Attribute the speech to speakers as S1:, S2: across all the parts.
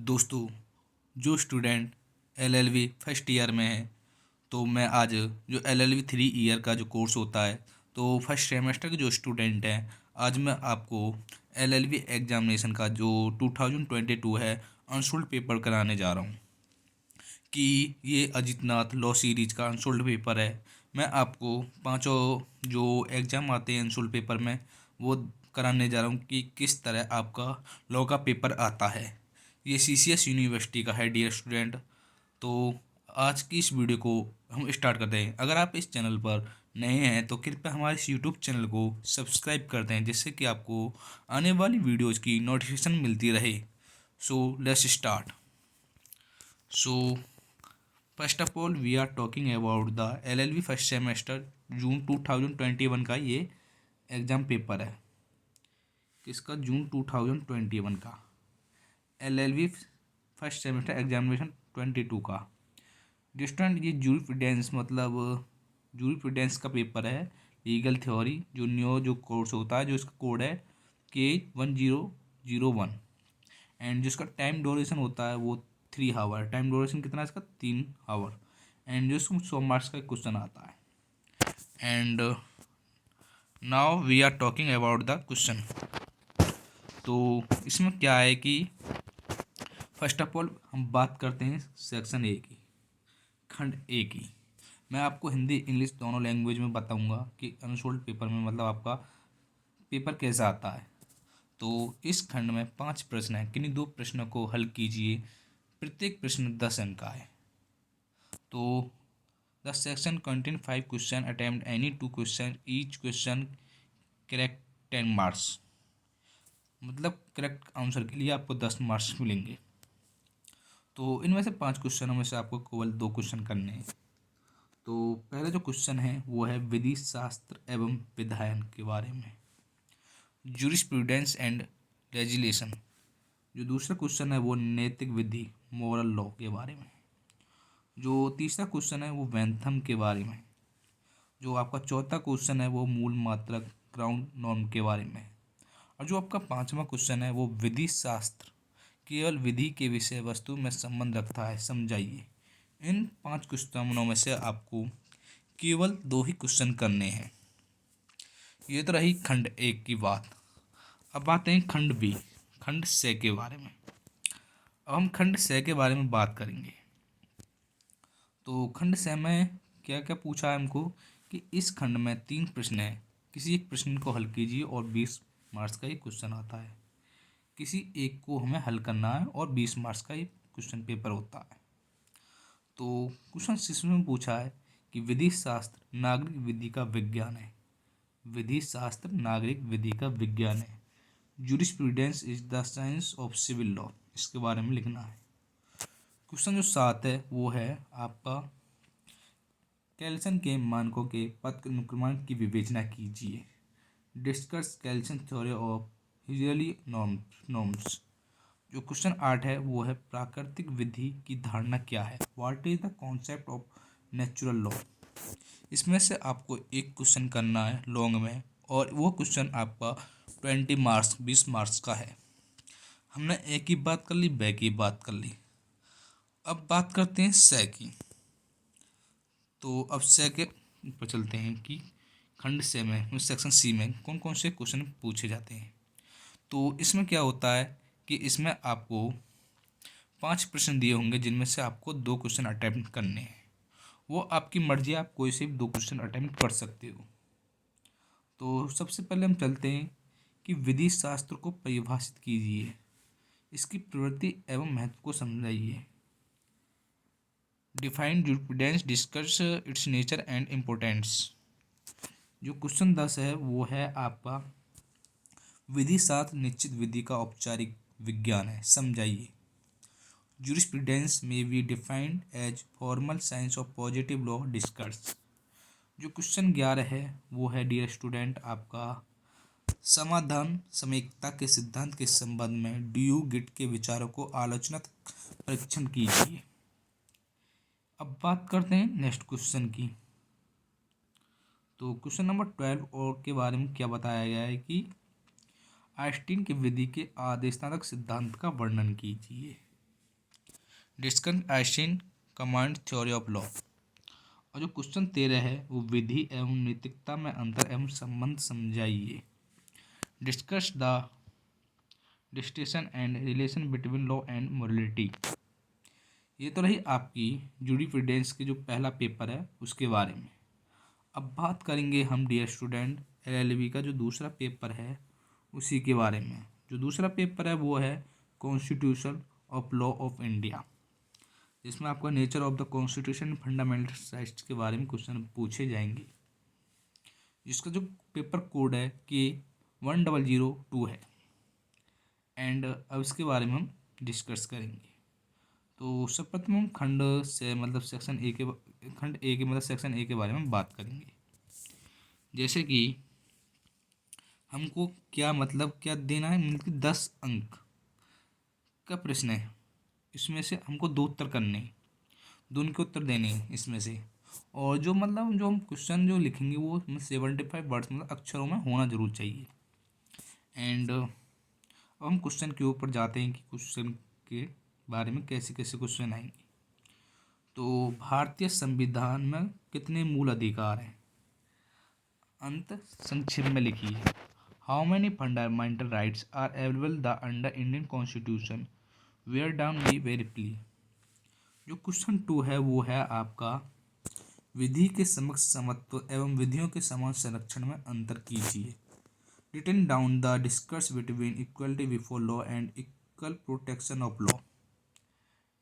S1: दोस्तों, जो student LLB first year में है, तो मैं आज जो एलएलबी 3 ईयर का जो कोर्स होता है, तो फर्स्ट सेमेस्टर के जो स्टूडेंट हैं, आज मैं आपको एलएलबी एग्जामिनेशन का जो 2022 है अनसोल्ड पेपर कराने जा रहा हूँ कि ये अजितनाथ लॉ सीरीज का अनसोल्ड पेपर है। मैं आपको पांचों जो एग्ज़ाम आते हैं अनसोल्ड पेपर में, वो कराने जा रहा हूँ कि किस तरह आपका लॉ का पेपर आता है। ये सीसीएस यूनिवर्सिटी का है डियर स्टूडेंट। तो आज की इस वीडियो को हम स्टार्ट करते हैं। अगर आप इस चैनल पर नए हैं तो कृपया हमारे इस यूट्यूब चैनल को सब्सक्राइब कर दें, जिससे कि आपको आने वाली वीडियोज़ की नोटिफिकेशन मिलती रहे। So let's start. So first of all we are talking about the LLB first semester June 2021 का ये एग्ज़ाम पेपर है। किसका? जून 2021 का एलएलबी फर्स्ट सेमेस्टर एग्जामिनेशन 22 का। डिस्टेंट ये जूरिस्प्रूडेंस मतलब जूरिस्प्रूडेंस का पेपर है। लीगल थ्योरी जो न्यू जो कोर्स होता है, जो इसका कोड है K1001। एंड जिसका टाइम ड्यूरेशन होता है वो 3 आवर। टाइम ड्यूरेशन कितना है इसका? 3 आवर। एंड जो 100 मार्क्स का क्वेश्चन आता है। And now we are talking about the question. तो इसमें क्या है कि फर्स्ट ऑफ ऑल हम बात करते हैं सेक्शन ए की, खंड ए की। मैं आपको हिंदी इंग्लिश दोनों लैंग्वेज में बताऊंगा कि अनसोल्ड पेपर में मतलब आपका पेपर कैसा आता है। तो इस खंड में 5 प्रश्न हैं, किन्हीं 2 प्रश्नों को हल कीजिए। प्रत्येक प्रश्न 10 अंक का है। तो the section contain 5 question, attempt any 2 question, each question correct 10 marks. मतलब करेक्ट आंसर के लिए आपको 10 मार्क्स मिलेंगे। तो इनमें से 5 क्वेश्चनों में से आपको केवल 2 क्वेश्चन करने हैं। तो पहला जो क्वेश्चन है वो है विधि शास्त्र एवं विधायन के बारे में, जूरिस्प्रूडेंस एंड लेजिस्लेशन। जो दूसरा क्वेश्चन है वो नैतिक विधि, मोरल लॉ के बारे में। जो तीसरा क्वेश्चन है वो वेंथम के बारे में। जो आपका चौथा क्वेश्चन है वो मूल मात्रक, ग्राउंड नॉर्म के बारे में। और जो आपका 5वां क्वेश्चन है वो विधि शास्त्र, केवल विधि के विषय वस्तु में संबंध रखता है, समझाइए। इन 5 क्वेश्चनों में से आपको केवल 2 ही क्वेश्चन करने हैं। ये तो रही खंड एक की बात। अब आते हैं खंड बी, खंड से के बारे में। अब हम खंड से के बारे में बात करेंगे। तो खंड से में क्या क्या पूछा है हमको कि इस खंड में 3 प्रश्न हैं, किसी एक प्रश्न को हल कीजिए और 20 मार्क्स का ये क्वेश्चन आता है। किसी एक को हमें हल करना है और 20 मार्क्स का ये क्वेश्चन पेपर होता है। तो क्वेश्चन 6 में पूछा है कि विधि शास्त्र नागरिक विधि का विज्ञान है। विधि शास्त्र नागरिक विधि का विज्ञान है। Jurisprudence is the science of civil law, इसके बारे में लिखना है। क्वेश्चन जो 7 है वो है आपका कैल्सन के मानकों के पथ अनुक्रमण की विवेचना कीजिए। Discuss Kelsen theory of usually norms. जो क्वेश्चन 8 है वो है प्राकृतिक विधि की धारणा क्या है, what is the concept of natural law. इसमें से आपको एक क्वेश्चन करना है लॉन्ग में, और वो क्वेश्चन आपका 20 मार्क्स 20 मार्क्स का है। हमने ए की बात कर ली, बे की बात कर ली। अब बात करते हैं से की। तो अब से के पर चलते हैं कि खंड से में सेक्शन सी में कौन कौन से क्वेश्चन पूछे जाते हैं। तो इसमें क्या होता है कि इसमें आपको 5 प्रश्न दिए होंगे, जिनमें से आपको 2 क्वेश्चन अटैम्प्ट करने हैं। वो आपकी मर्जी, आप कोई से भी 2 क्वेश्चन अटैम्प्ट कर सकते हो। तो सबसे पहले हम चलते हैं कि विधि शास्त्र को परिभाषित कीजिए, इसकी प्रवृत्ति एवं महत्व को समझाइए। Define jurisprudence, discuss it's nature and importance. जो क्वेश्चन 10 है वो है आपका विधि शास्त्र निश्चित विधि का औपचारिक विज्ञान है, समझाइए। जूरिस्प्रूडेंस में be defined as formal science of positive law, discuss. जो क्वेश्चन 11 है वो है डियर स्टूडेंट आपका समाधान समयिकता के सिद्धांत के संबंध में ड्यू गिट के विचारों को आलोचनात्मक परीक्षण कीजिए। अब बात करते हैं नेक्स्ट क्वेश्चन की। तो क्वेश्चन नंबर 12 और के बारे में क्या बताया गया है कि आइंस्टीन की विधि के आदेशात्मक सिद्धांत का वर्णन कीजिए। Discuss Einstein command theory of law. और जो क्वेश्चन 13 है वो विधि एवं नैतिकता में अंतर एवं संबंध समझाइए। Discuss the distinction and relation between law and morality. ये तो रही आपकी जूरिस्प्रूडेंस की जो पहला पेपर है उसके बारे में। अब बात करेंगे हम डियर स्टूडेंट एलएलबी का जो दूसरा पेपर है उसी के बारे में। जो दूसरा पेपर है वो है constitution of law of India, जिसमें आपका nature of the constitution fundamental rights के बारे में क्वेश्चन पूछे जाएंगे, जिसका जो पेपर कोड है कि 1002 है। एंड अब इसके बारे में हम डिस्कस करेंगे। तो सर्वप्रथम हम खंड से मतलब सेक्शन ए के मतलब सेक्शन ए के बारे में बात करेंगे। जैसे कि हमको क्या मतलब क्या देना है, मतलब कि 10 अंक का प्रश्न है, इसमें से हमको 2 उत्तर करने हैं, 2 उनके उत्तर देने हैं इसमें से। और जो मतलब जो हम क्वेश्चन जो लिखेंगे वो 75 वर्ड्स मतलब अक्षरों में होना जरूर चाहिए। एंड अब हम क्वेश्चन के ऊपर जाते हैं कि क्वेश्चन के बारे में कैसे कैसे क्वेश्चन आएंगे। तो भारतीय संविधान में कितने मूल अधिकार हैं? अंत संक्षेप में लिखिए। How many fundamental rights are available the under Indian constitution where down we very fully. जो क्वेश्चन 2 है वो है आपका विधि के समक्ष समत्व एवं विधियों के समान संरक्षण में अंतर कीजिए। Written down the discuss between equality before law and equal protection of law.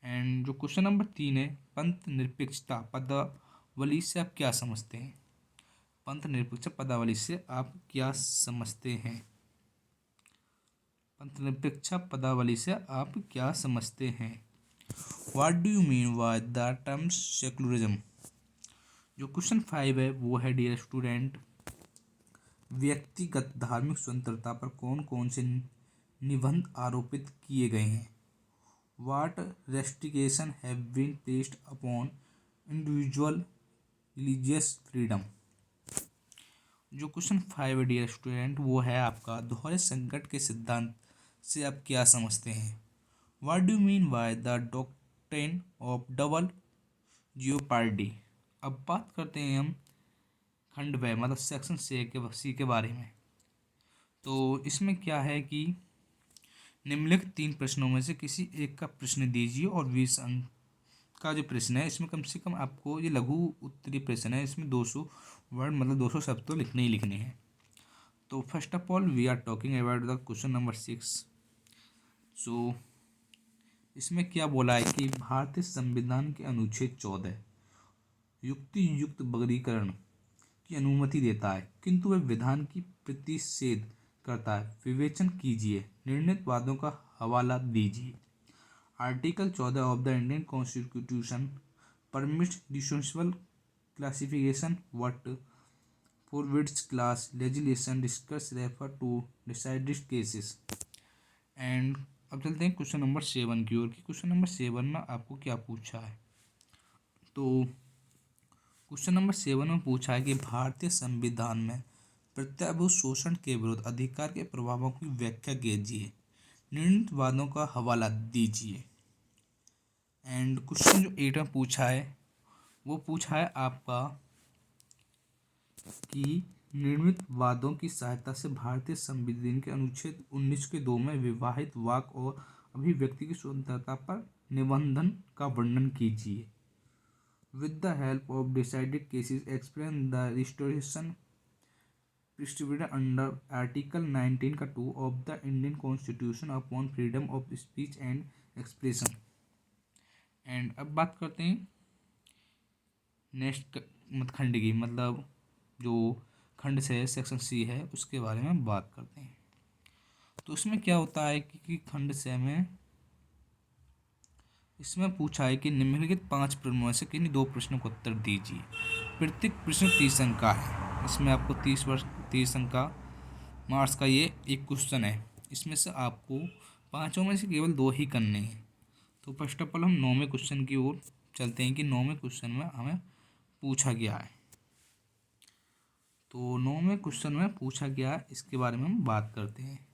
S1: And जो क्वेश्चन नंबर 3 है पंथ निरपेक्षता पदावली से आप क्या समझते हैं? पंथ निरपेक्ष पदावली से आप क्या समझते हैं? पंथ निरपेक्ष पदावली से आप क्या समझते हैं? What do you mean by the term secularism? जो क्वेश्चन 5 है वो है डियर स्टूडेंट व्यक्तिगत धार्मिक स्वतंत्रता पर कौन कौन से निबंध आरोपित किए गए हैं? What restriction have been placed upon individual religious freedom? जो क्वेश्चन 5 है डियर स्टूडेंट वो है आपका दोहरे संकट के सिद्धांत से आप क्या समझते हैं? What do you mean by the doctrine of double jeopardy? अब बात करते हैं हम खंड व मतलब सेक्शन सी के बारे में। तो इसमें क्या है कि निम्नलिखित 3 प्रश्नों में से किसी एक का प्रश्न दीजिए और 20 अंक का जो प्रश्न है इसमें कम से कम आपको ये लघु उत्तरीय प्रश्न है, इसमें 200 वर्ड मतलब 200 शब्द तो लिखने ही लिखने हैं। तो first of all we are talking about the question number 6। So इसमें क्या बोला है कि भारतीय संविधान के अनुच्छेद 14 युक्ति युक्त वर्गीकरण की अनुमति देता है, किंतु वह विधान की प्रतिषेध करता है। विवेचन कीजिए, निर्णीत वादों का हवाला दीजिए। Article 14 of the Indian constitution permits distinctional classification what forbids class legislation discuss refer to decided cases। And अब चलते हैं क्वेश्चन नंबर 7 की ओर कि क्वेश्चन नंबर 7 में आपको क्या पूछा है। तो क्वेश्चन नंबर 7 में पूछा है कि भारतीय संविधान में प्रत्याभूत शोषण के विरुद्ध अधिकार के प्रभावों की व्याख्या कीजिए, निर्णीत वादों का हवाला दीजिए। एंड क्वेश्चन जो 8 में पूछा है वो पूछा है आपका कि निर्मित वादों की सहायता से भारतीय संविधान के अनुच्छेद 19 के 2 में विवाहित वाक और अभिव्यक्ति की स्वतंत्रता पर निबंधन का वर्णन कीजिए। With the help of decided cases explain the restoration prescripted under article 19 का 2 of the Indian constitution upon freedom of speech and expression. And अब बात करते हैं नेक्स्ट खंड की, मतलब जो खंड से सेक्शन सी है उसके बारे में बात करते हैं। तो इसमें क्या होता है कि खंड से में इसमें पूछा है कि निम्नलिखित 5 प्रश्नों में से किन्हीं 2 प्रश्नों का उत्तर दीजिए। प्रत्येक प्रश्न 30 अंक का है। इसमें आपको 30 अंक का मार्क्स का ये एक क्वेश्चन है। इसमें से आपको 5 में से केवल 2 ही करने हैं। तो फर्स्ट ऑफ ऑल हम 9वें क्वेश्चन की ओर चलते हैं कि 9वें क्वेश्चन में हमें पूछा गया है। तो 9वें क्वेश्चन में पूछा गया इसके बारे में हम बात करते हैं।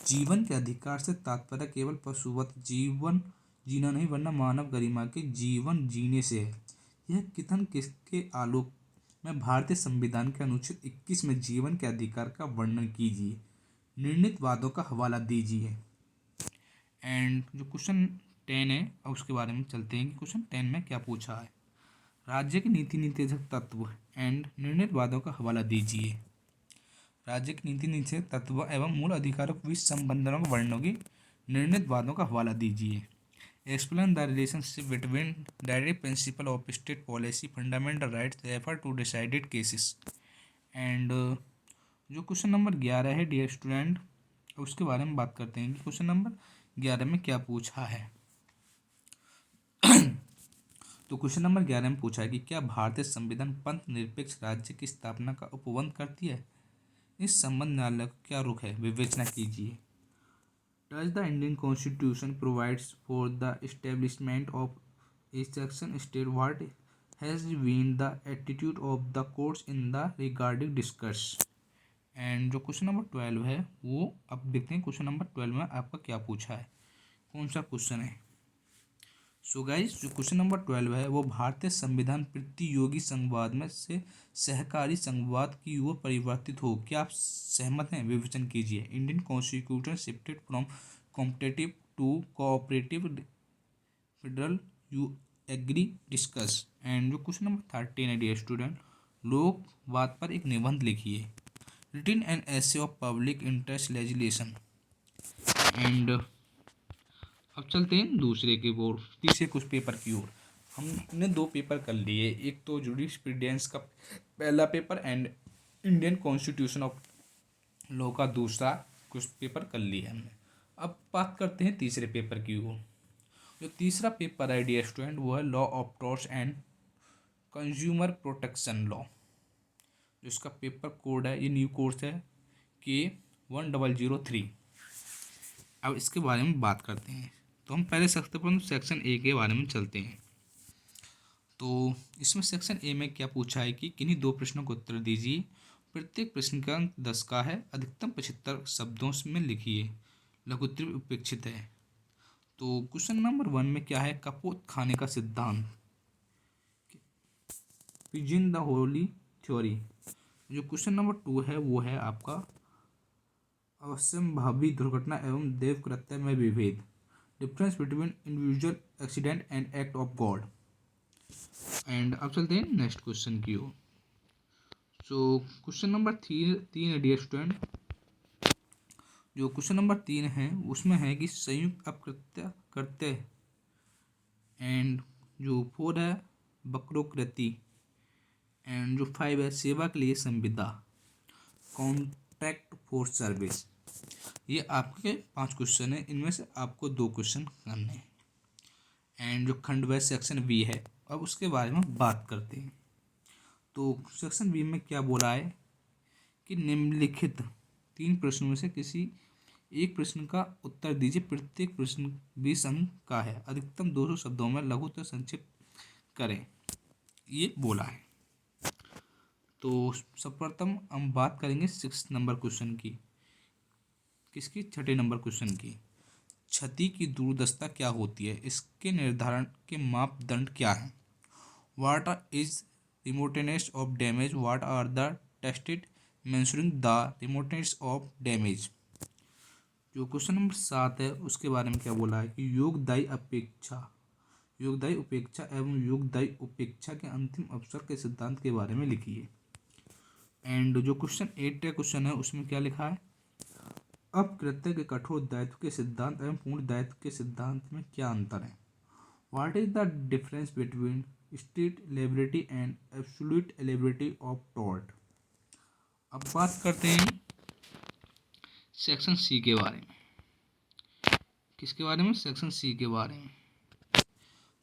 S1: जीवन के अधिकार से तात्पर्य केवल पशुवत जीवन जीना नहीं वरना मानव गरिमा के जीवन जीने से है। यह कथन किसके आलोक में भारतीय संविधान के अनुच्छेद 21 में जीवन के अधिकार का वर्णन कीजिए। निर्णीत वादों का हवाला दीजिए। एंड जो क्वेश्चन 10 है अब उसके बारे में चलते हैं कि क्वेश्चन 10 में क्या पूछा है। राज्य के नीति निर्देशक तत्व एंड निर्णीत वादों का हवाला दीजिए। राज्य की नीति निर्देशक तत्व एवं मूल अधिकारों के बीच संबंधों के वर्णनों की निर्णीत वादों का हवाला दीजिए। Explain the relationship between direct principle of state policy fundamental rights refer to decided cases. And जो क्वेश्चन नंबर 11 है डियर स्टूडेंट उसके बारे में बात करते हैं कि क्वेश्चन नंबर 11 में क्या पूछा है। तो क्वेश्चन नंबर 11 में पूछा है कि क्या भारतीय संविधान पंथ निरपेक्ष राज्य की स्थापना का उपबंध करती है। इस संबंध न्यायालय का क्या रुख है, विवेचना कीजिए। Does the Indian constitution provides for the establishment of a section state what has been the attitude of the courts in the regarding discuss. And जो क्वेश्चन नंबर 12 है वो अब देखते हैं क्वेश्चन नंबर 12 में आपका क्या पूछा है, कौन सा क्वेश्चन है। सो गाइस जो क्वेश्चन नंबर 12 है वो भारतीय संविधान प्रतियोगी संघवाद में से सहकारी संघवाद की ओर परिवर्तित हो, क्या आप सहमत हैं, विवेचन कीजिए। Indian constitution shifted from competitive to cooperative federal, you agree, discuss. And जो क्वेश्चन नंबर 13 है डियर स्टूडेंट, लोकवाद पर एक निबंध लिखिए। Written an essay of public interest legislation. And अब चलते हैं दूसरे की ओर, तीसरे कुछ पेपर की ओर। हमने 2 पेपर कर लिए, एक तो जूरिस्प्रूडेंस का पहला paper and Indian constitution of law का दूसरा कुछ पेपर कर लिया हमने। अब बात करते हैं तीसरे पेपर की ओर। जो तीसरा पेपर है डियर स्टूडेंट वो है law of torts and consumer protection law. जो इसका पेपर कोड है, ये न्यू कोर्स है K1003। अब इसके बारे में बात करते हैं। तो हम पहले सेक्शन ए के बारे में चलते हैं। तो इसमें सेक्शन ए में क्या पूछा है कि किन्हीं 2 प्रश्नों को उत्तर दीजिए। प्रत्येक प्रश्न का अंक 10 का है, अधिकतम 75 शब्दों में लिखिए, लघुत्तम उपेक्षित है। तो क्वेश्चन नंबर 1 में क्या है, कपोत खाने का सिद्धांत, पिजिन द होली थ्योरी। जो क्वेश्चन नंबर 2 है वो है आपका अवश्यंभावी दुर्घटना एवं देव कृत्य में विभेद, difference between individual accident and act of God. And अब चलते हैं नेक्स्ट क्वेश्चन की ओर। सो क्वेश्चन नंबर 3 है डियर स्टूडेंट। जो क्वेश्चन नंबर 3 है उसमें है कि संयुक्त अपकृत्य करते। एंड जो 4 है वक्रोकृति। एंड जो 5 है सेवा के लिए संविदा, कॉन्ट्रैक्ट फॉर सर्विस। ये आपके 5 क्वेश्चन है, इनमें से आपको 2 क्वेश्चन करने हैं। एंड जो खंड व सेक्शन बी है अब उसके बारे में बात करते हैं। तो सेक्शन बी में क्या बोला है कि निम्नलिखित 3 प्रश्नों में से किसी एक प्रश्न का उत्तर दीजिए, प्रत्येक प्रश्न 20 अंक का है, अधिकतम 200 शब्दों में लघुत्तर संक्षिप्त करें, ये बोला है। तो सर्वप्रथम हम बात करेंगे 6 नंबर क्वेश्चन की, किसकी, 6 नंबर क्वेश्चन की। क्षति की दूरदर्शिता क्या होती है, इसके निर्धारण के मापदंड क्या हैं। What is remoteness of damage, what are the tested measuring the remoteness of damage. जो क्वेश्चन नंबर 7 है उसके बारे में क्या बोला है कि योगदायी उपेक्षा एवं योगदायी उपेक्षा के अंतिम अवसर के सिद्धांत के बारे में लिखिए। एंड जो क्वेश्चन 8 का क्वेश्चन है उसमें क्या लिखा है, अपकृत्य के कठोर दायित्व के सिद्धांत एवं पूर्ण दायित्व के सिद्धांत में क्या अंतर है। What is the difference between strict liberty and absolute liberty of tort. अब बात करते हैं सेक्शन सी के बारे में। किसके बारे में, सेक्शन सी के बारे में।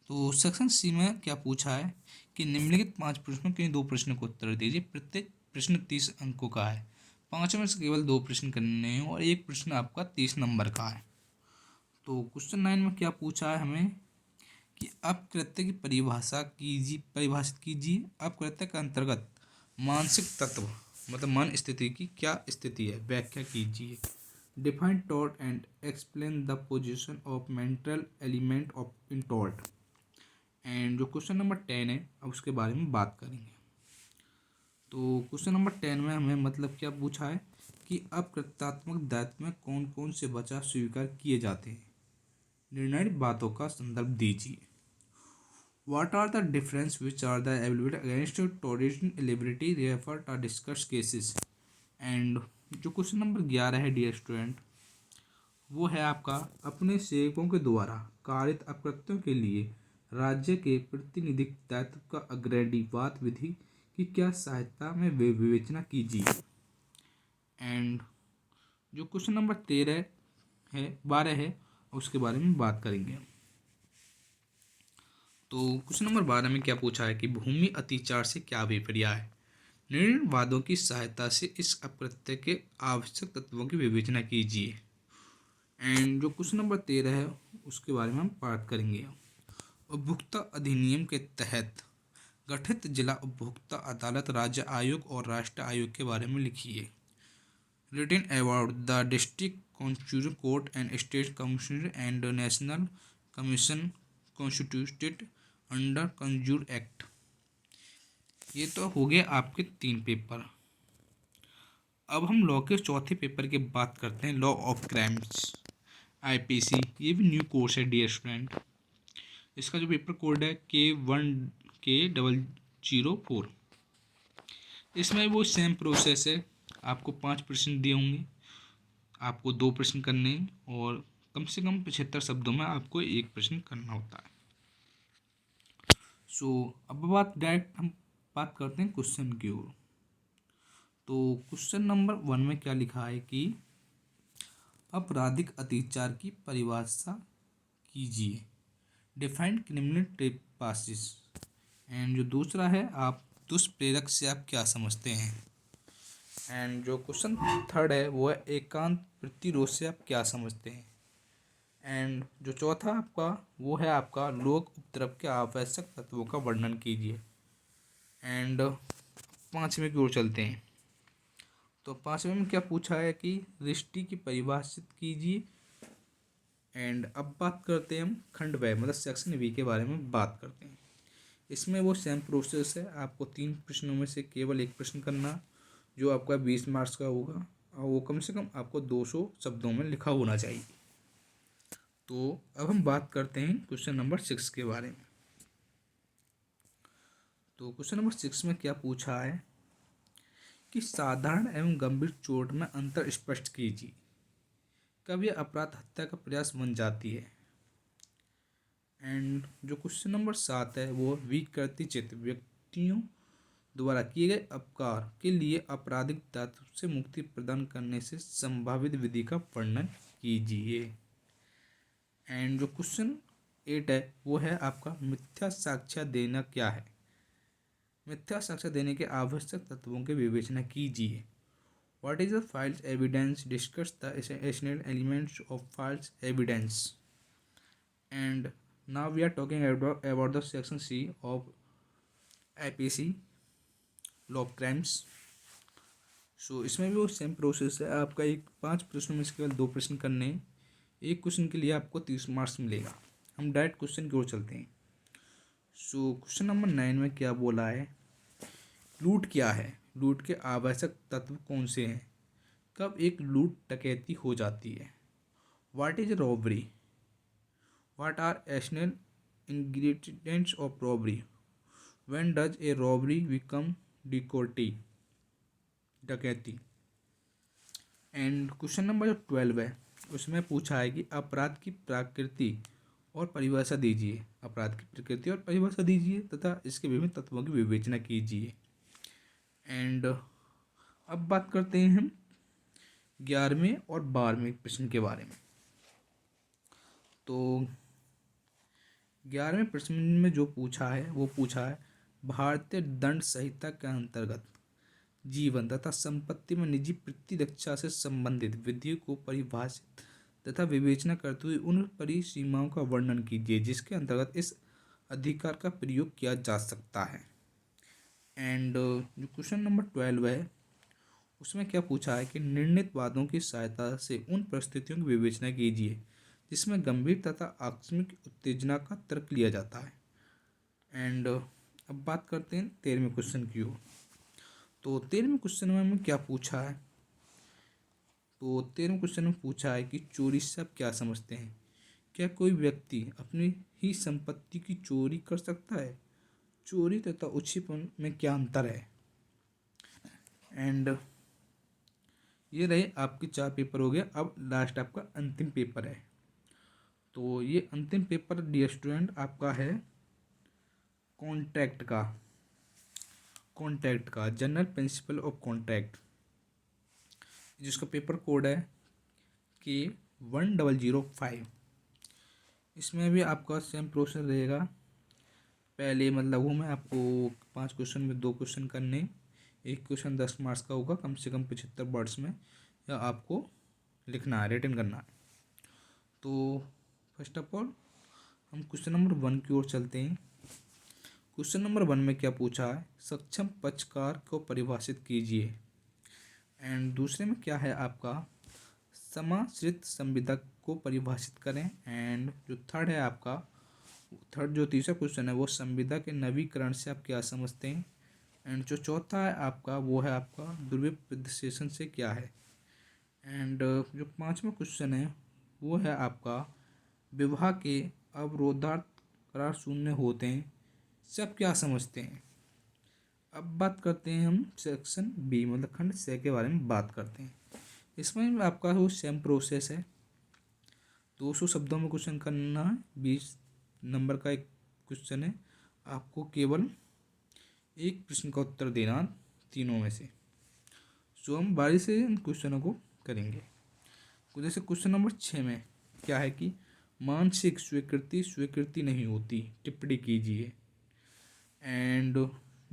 S1: तो सेक्शन सी में क्या पूछा है कि निम्नलिखित 5 प्रश्नों के 2 प्रश्नों को उत्तर दीजिए, प्रत्येक प्रश्न 30 अंकों का है, 5 में से केवल 2 प्रश्न करने हैं और एक प्रश्न आपका 30 नंबर का है। तो क्वेश्चन 9 में क्या पूछा है हमें कि अपकृत्य की परिभाषित कीजिए। अपकृत्य के अंतर्गत मानसिक तत्व मतलब मन स्थिति की क्या स्थिति है, व्याख्या कीजिए। Define tort and explain the position of mental element of in tort. And जो क्वेश्चन नंबर 10 है अब उसके बारे में बात करेंगे। तो क्वेश्चन नंबर 10 में हमें मतलब क्या पूछा है कि अप्रत्यात्मक दायित्व में कौन कौन से बचाव स्वीकार किए जाते हैं, निर्णायक बातों का संदर्भ दीजिए। What are the difference which are the available against tourism liability referred to discussed cases? And जो क्वेश्चन नंबर 11 है डियर स्टूडेंट, वो है आपका अपने सेवकों के द्वारा कारित अकृत्यों के लिए राज्य के प्रतिनिधिक दायित्व का अग्रणीवाद विधि की क्या सहायता में विवेचना कीजिए। एंड जो क्वेश्चन नंबर 13 है 12 है उसके बारे में बात करेंगे। तो क्वेश्चन नंबर 12 में क्या पूछा है कि भूमि अतिचार से क्या अभिप्राय है, निर्णयवादों की सहायता से इस अप्रत्यय के आवश्यक तत्वों की विवेचना कीजिए। एंड जो क्वेश्चन नंबर 13 है उसके बारे में हम बात करेंगे। उपभोक्ता अधिनियम के तहत गठित जिला उपभोक्ता अदालत राज्य आयोग और राष्ट्र आयोग के बारे में लिखिए। Written about the district constitution court and state commissioner and national commission constituted under consumer act. ये तो हो गए आपके 3 पेपर। अब हम लॉ के चौथे पेपर की बात करते हैं, लॉ ऑफ क्राइम्स आईपीसी। ये भी न्यू कोर्स है डियर स्टूडेंट। इसका जो पेपर कोड है K1004। इसमें वो सेम प्रोसेस है, आपको 5 प्रश्न दिए होंगे, आपको 2 प्रश्न करने हैं और कम से कम 75 शब्दों में आपको 1 प्रश्न करना होता है। सो अब डायरेक्ट हम बात करते हैं क्वेश्चन की ओर। तो क्वेश्चन नंबर 1 में क्या लिखा है कि आपराधिक अत्याचार की परिभाषा कीजिए, डिफाइंड क्रिमिनल ट्रेसपासेस। एंड जो दूसरा है आप दुष्प्रेरक से आप क्या समझते हैं। एंड जो क्वेश्चन थर्ड है वो है एकांत प्रतिरोध से आप क्या समझते हैं। एंड जो चौथा आपका वो है आपका लोक उपद्रव के आवश्यक तत्वों का वर्णन कीजिए। एंड 5वें की ओर चलते हैं। तो 5वें में क्या पूछा है कि दृष्टि की परिभाषित कीजिए। एंड अब बात करते हैं हम खंड व मतलब सेक्शन वी के बारे में बात करते हैं। इसमें वो सेम प्रोसेस है, आपको 3 प्रश्नों में से केवल 1 प्रश्न करना जो आपका 20 मार्क्स का होगा और वो कम से कम आपको 200 शब्दों में लिखा होना चाहिए। तो अब हम बात करते हैं क्वेश्चन नंबर 6 के बारे में। तो क्वेश्चन नंबर 6 में क्या पूछा है कि साधारण एवं गंभीर चोट में अंतर स्पष्ट कीजिए, कब यह अपराध हत्या का प्रयास बन जाती है। एंड जो क्वेश्चन नंबर 7 है वो विकृति चित्त व्यक्तियों द्वारा किए गए अपकार के लिए आपराधिक दायित्व से मुक्ति प्रदान करने से संभावित विधि का वर्णन कीजिए। एंड जो क्वेश्चन 8 है वो है आपका मिथ्या साक्ष्य देना क्या है, मिथ्या साक्ष्य देने के आवश्यक तत्वों की विवेचना कीजिए। What is the false evidence, discuss the essential elements of false evidence. And now we are talking about the section C of IPC law of crimes. So इसमें भी वो सेम प्रोसेस है, आपका 5 प्रश्नों में से केवल 2 प्रश्न करने हैं। 1 क्वेश्चन के लिए आपको 30 मार्क्स मिलेगा। हम डायरेक्ट क्वेश्चन की ओर चलते हैं। सो क्वेश्चन नंबर 9 में क्या बोला है, लूट क्या है, लूट के आवश्यक तत्व कौन से हैं, कब एक लूट डकैती हो जाती है। What is robbery, what are essential ingredients of robbery, when does a robbery become dacoity डकैती। एंड क्वेश्चन नंबर जो 12 है उसमें पूछा है कि अपराध की प्रकृति और परिभाषा दीजिए, अपराध की प्रकृति और परिभाषा दीजिए तथा इसके विभिन्न तत्वों की विवेचना कीजिए। एंड अब बात करते हैं हम 11वें और 12वें प्रश्न के बारे में। तो 11वें प्रश्न में जो पूछा है वो पूछा है भारतीय दंड संहिता के अंतर्गत जीवन तथा संपत्ति में निजी प्रतिरक्षा से संबंधित विधियों को परिभाषित तथा विवेचना करते हुए उन परिसीमाओं का वर्णन कीजिए जिसके अंतर्गत इस अधिकार का प्रयोग किया जा सकता है। एंड जो क्वेश्चन नंबर 12 है उसमें क्या पूछा है कि निर्णित वादों की सहायता से उन परिस्थितियों की विवेचना कीजिए जिसमें गंभीर तथा आकस्मिक उत्तेजना का तर्क लिया जाता है। एंड अब बात करते हैं 13वें क्वेश्चन की ओर। तो 13वें क्वेश्चन में हमें क्या पूछा है, तो 13वें क्वेश्चन में पूछा है कि चोरी से आप क्या समझते हैं। क्या कोई व्यक्ति अपनी ही संपत्ति की चोरी कर सकता है। चोरी तथा उच्छीपन में क्या अंतर है। एंड ये रहे आपके 4 पेपर हो गए। अब लास्ट आपका अंतिम पेपर है। तो ये अंतिम पेपर डियर स्टूडेंट आपका है कॉन्ट्रैक्ट का जनरल प्रिंसिपल ऑफ कॉन्ट्रैक्ट, जिसका पेपर कोड है K1005। इसमें भी आपका सेम प्रोसेस रहेगा। पहले मतलब वो मैं आपको 5 क्वेश्चन में 2 क्वेश्चन करने, एक क्वेश्चन 10 मार्क्स का होगा, कम से कम 75 वर्ड्स में या आपको लिखना है, रिटन करना है। तो फर्स्ट ऑफ ऑल हम क्वेश्चन नंबर 1 की ओर चलते हैं। क्वेश्चन नंबर 1 में क्या पूछा है, सक्षम पक्षकार को परिभाषित कीजिए। एंड दूसरे में क्या है आपका, समाश्रित संविदा को परिभाषित करें। एंड जो थर्ड है आपका, जो तीसरा क्वेश्चन है वो संविदा के नवीकरण से आप क्या समझते हैं। एंड जो चौथा है आपका वो है आपका दुर्व्यपदेशन से क्या है। एंड जो 5वां क्वेश्चन है वो है आपका विवाह के अवरोधार्थ करार शून्य होते हैं, सब क्या समझते हैं। अब बात करते हैं हम सेक्शन बी मतलब खंड से के बारे में बात करते हैं। इसमें आपका वो सेम प्रोसेस है, 200 शब्दों में क्वेश्चन करना है, 20 नंबर का एक क्वेश्चन है, आपको केवल एक प्रश्न का उत्तर देना तीनों में से। सो हम बारी से इन क्वेश्चनों को करेंगे। जैसे क्वेश्चन नंबर 6 में क्या है कि मानसिक स्वीकृति नहीं होती, टिप्पणी कीजिए। एंड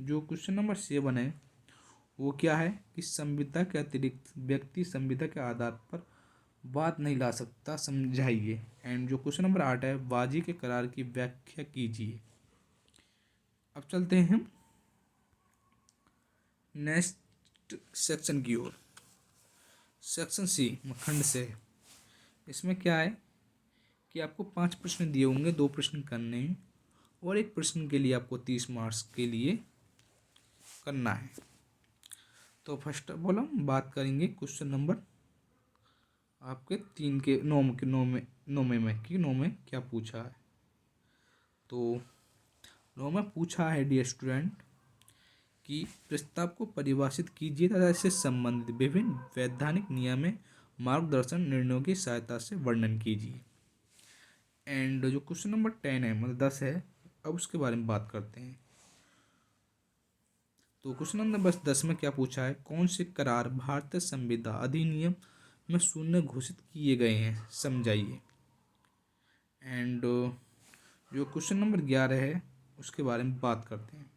S1: जो क्वेश्चन नंबर 7 है वो क्या है कि संविदा के अतिरिक्त व्यक्ति संविदा के आधार पर बात नहीं ला सकता, समझाइए। एंड जो क्वेश्चन नंबर 8 है बाजी के करार की व्याख्या कीजिए। अब चलते हैं हम नेक्स्ट सेक्शन की ओर, सेक्शन सी खंड से। इसमें क्या है कि आपको 5 प्रश्न दिए होंगे, 2 प्रश्न करने हैं और एक प्रश्न के लिए आपको 30 मार्क्स के लिए करना है। तो फर्स्ट ऑफ ऑल हम बात करेंगे क्वेश्चन नंबर आपके 3 के 9 में क्या पूछा है। तो 9 में पूछा है डियर स्टूडेंट कि प्रस्ताव को परिभाषित कीजिए तथा इससे संबंधित विभिन्न वैधानिक नियम मार्गदर्शन निर्णयों की सहायता से वर्णन कीजिए। एंड जो क्वेश्चन नंबर 10 है मतलब 10 है, अब उसके बारे में बात करते हैं। तो क्वेश्चन नंबर 10 में क्या पूछा है, कौन से करार भारतीय संविदा अधिनियम में शून्य घोषित किए गए हैं, समझाइए। एंड जो क्वेश्चन नंबर 11 है उसके बारे में बात करते हैं।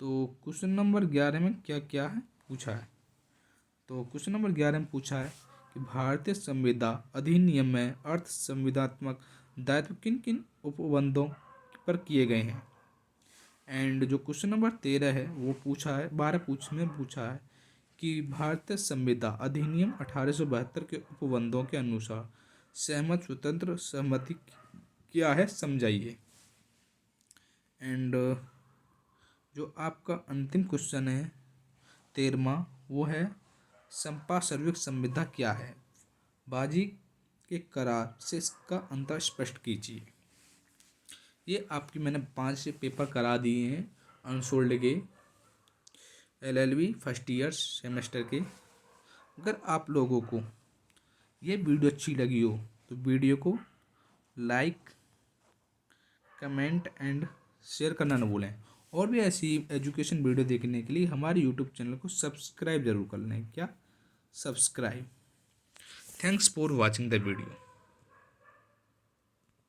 S1: तो क्वेश्चन नंबर 11 में क्या क्या है पूछा है। तो क्वेश्चन नंबर 11 में पूछा है कि भारतीय संविदा अधिनियम में अर्थ संविदात्मक दायित्व किन किन उपबंधों पर किए गए हैं। एंड जो क्वेश्चन नंबर 13 है वो पूछा है 12 में पूछा है कि भारतीय संविदा अधिनियम 1872 के उपबंधों के अनुसार सहमत स्वतंत्र सहमति क्या है, समझाइए। एंड जो आपका अंतिम क्वेश्चन है 13वां वो है संपार्श्विक संविदा क्या है, बाजी के करार से इसका अंतर स्पष्ट कीजिए। ये आपकी मैंने 5 पेपर करा दिए हैं अनसोल्ड के LLB फर्स्ट ईयर सेमेस्टर के। अगर आप लोगों को ये वीडियो अच्छी लगी हो तो वीडियो को लाइक कमेंट एंड शेयर करना न भूलें, और भी ऐसी एजुकेशन वीडियो देखने के लिए हमारे यूट्यूब चैनल को सब्सक्राइब जरूर कर लें। क्या subscribe. Thanks for watching the video.